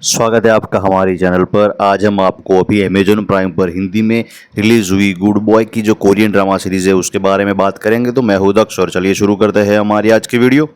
स्वागत है आपका हमारे चैनल पर। आज हम आपको अभी अमेजोन प्राइम पर हिंदी में रिलीज हुई गुड बॉय की जो कोरियन ड्रामा सीरीज है उसके बारे में बात करेंगे। तो मैं हूं दक्ष और चलिए शुरू करते हैं हमारी आज की वीडियो।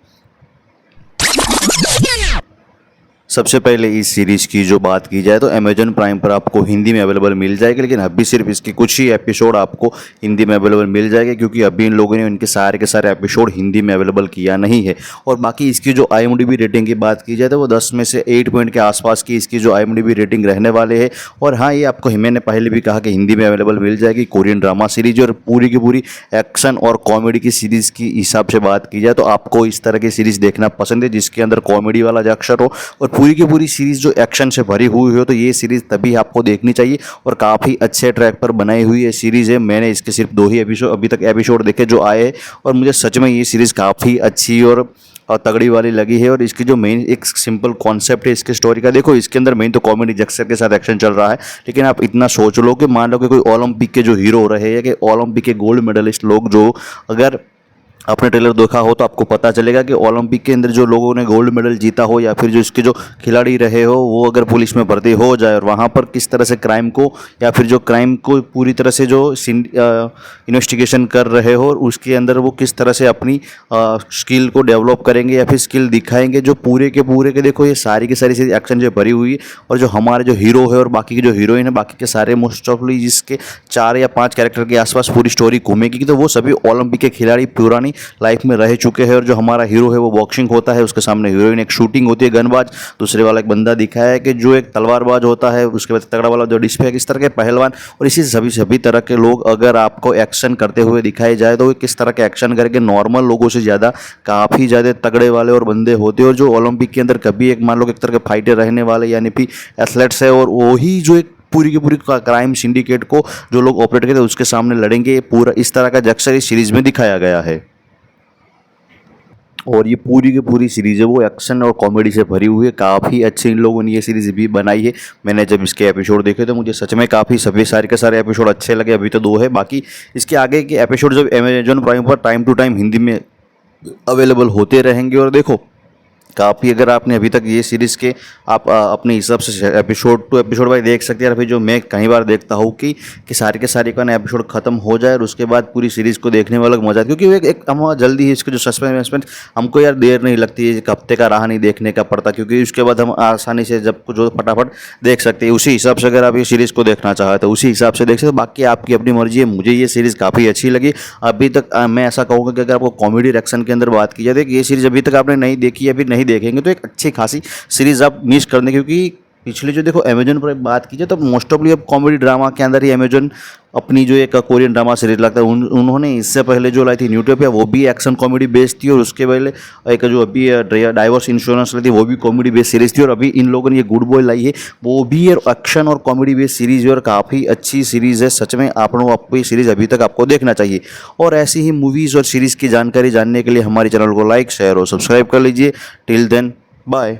सबसे पहले इस सीरीज़ की जो बात की जाए तो अमेजोन प्राइम पर आपको हिंदी में अवेलेबल मिल जाएगी, लेकिन अभी सिर्फ इसकी कुछ ही एपिसोड आपको हिंदी में अवेलेबल मिल जाएंगे क्योंकि अभी इन लोगों ने इनके सारे के सारे एपिसोड हिंदी में अवेलेबल किया नहीं है। और बाकी इसकी जो IMDb रेटिंग की बात की जाए तो वो 10 में से 8 पॉइंट के आसपास की इसकी जो IMDb रेटिंग रहने वाले है। और हाँ, ये आपको मैंने पहले भी कहा कि हिंदी में अवेलेबल मिल जाएगी कोरियन ड्रामा सीरीज। और पूरी की पूरी एक्शन और कॉमेडी की सीरीज़ की हिसाब से बात की जाए तो आपको इस तरह की सीरीज़ देखना पसंद है जिसके अंदर कॉमेडी वाला अक्षर हो और पूरी की पूरी सीरीज़ जो एक्शन से भरी हुई हो, तो ये सीरीज़ तभी आपको देखनी चाहिए। और काफ़ी अच्छे ट्रैक पर बनाई हुई ये सीरीज़ है। मैंने इसके सिर्फ 2 ही एपिसोड अभी तक एपिसोड देखे जो आए, और मुझे सच में ये सीरीज़ काफ़ी अच्छी और तगड़ी वाली लगी है। और इसकी जो मेन एक सिंपल कॉन्सेप्ट है इसके स्टोरी का, देखो इसके अंदर मेन तो कॉमेडी जक्सर के साथ एक्शन चल रहा है, लेकिन आप इतना सोच लो कि मान लो कि कोई ओलंपिक के जो हीरो रहे हैं कि ओलंपिक के गोल्ड मेडलिस्ट लोग, जो अगर आपने ट्रेलर देखा हो तो आपको पता चलेगा कि ओलंपिक के अंदर जो लोगों ने गोल्ड मेडल जीता हो या फिर जो इसके जो खिलाड़ी रहे हो वो अगर पुलिस में भर्ती हो जाए और वहाँ पर किस तरह से क्राइम को या फिर जो क्राइम को पूरी तरह से जो इन्वेस्टिगेशन कर रहे हो और उसके अंदर वो किस तरह से अपनी स्किल को डेवलप करेंगे या फिर स्किल दिखाएंगे, जो पूरे के देखो ये सारी की सारी एक्शन जो भरी हुई है। और जो हमारे जो हीरो है और बाकी के जो हीरोइन है, बाकी के सारे मोस्ट ऑफली जिसके 4 या 5 कैरेक्टर के आसपास पूरी स्टोरी घूमेगी, तो वो सभी ओलंपिक के खिलाड़ी पुरानी लाइफ में रह चुके हैं। और जो हमारा हीरो है वो बॉक्सिंग होता है, उसके सामने हीरोइन एक शूटिंग होती है गनबाज, दूसरे वाला एक बंदा दिखाया है कि जो एक तलवारबाज होता है, उसके बाद तगड़ा वाला जो डिस्प्ले है, इस तरह के पहलवान। और इसी सभी तरह के लोग अगर आपको एक्शन करते हुए दिखाए जाए तो वो किस तरह के एक्शन करके नॉर्मल लोगों से ज़्यादा काफ़ी ज़्यादा तगड़े वाले और बंदे होते हैं। और जो ओलंपिक के अंदर कभी एक मान लो एक तरह के फाइटर रहने वाले यानी कि एथलेट्स है, और वही जो एक पूरी की पूरी क्राइम सिंडिकेट को जो लोग ऑपरेट करते हैं उसके सामने लड़ेंगे। पूरा इस तरह का जक्सर इस सीरीज में दिखाया गया है। और ये पूरी की पूरी सीरीज़ है वो एक्शन और कॉमेडी से भरी हुई है। काफ़ी अच्छी इन लोगों ने ये सीरीज़ भी बनाई है। मैंने जब इसके एपिसोड देखे तो मुझे सच में काफ़ी सभी सारे के सारे एपिसोड अच्छे लगे। अभी तो 2 है, बाकी इसके आगे के एपिसोड जब अमेजोन प्राइम पर टाइम टू टाइम हिंदी में अवेलेबल होते रहेंगे। और देखो काफ़ी अगर आपने अभी तक ये सीरीज़ के आप अपने हिसाब से एपिसोड टू एपिसोड वाइज देख सकते हैं। या फिर जो मैं कई बार देखता हूँ कि सारे के सारे का ना एपिसोड खत्म हो जाए और उसके बाद पूरी सीरीज़ को देखने में अलग मजा है, क्योंकि एक हम जल्दी ही इसके जो सस्पेंस हमको यार देर नहीं लगती है, एक हफ्ते का राह नहीं देखने का पड़ता, क्योंकि उसके बाद हम आसानी से जब जो फटाफट देख सकते हैं। उसी हिसाब से अगर आप ये सीरीज़ को देखना चाहें तो उसी हिसाब से देख सकते। बाकी आपकी अपनी मर्जी है। मुझे ये सीरीज़ काफ़ी अच्छी लगी। अभी तक मैं ऐसा कहूँगा कि अगर आपको कॉमेडी एक्शन के अंदर बात की जाए तो ये सीरीज़ अभी तक आपने नहीं देखी या फिर नहीं देखेंगे तो एक अच्छी खासी सीरीज आप मिस कर दें, क्योंकि पिछले जो देखो अमेजोन पर बात कीजिए तो मोस्ट ऑफली अब कॉमेडी ड्रामा के अंदर ही अमेजोन अपनी जो एक कोरियन ड्रामा सीरीज लगता है उन्होंने इससे पहले जो लाई थी न्यूटोपिया वो भी एक्शन कॉमेडी बेस्ड थी, और उसके पहले एक जो अभी डाइवर्स इंश्योरेंस लाई थी वो भी कॉमेडी बेस्ड सीरीज थी। और अभी इन लोगों ने ये गुड बॉय लाई है वो भी एक्शन और कॉमेडी बेस्ड सीरीज है और काफ़ी अच्छी सीरीज़ है। सच में आपको ये सीरीज़ अभी तक आपको देखना चाहिए। और ऐसी ही मूवीज़ और सीरीज़ की जानकारी जानने के लिए हमारे चैनल को लाइक शेयर और सब्सक्राइब कर लीजिए। Till then bye.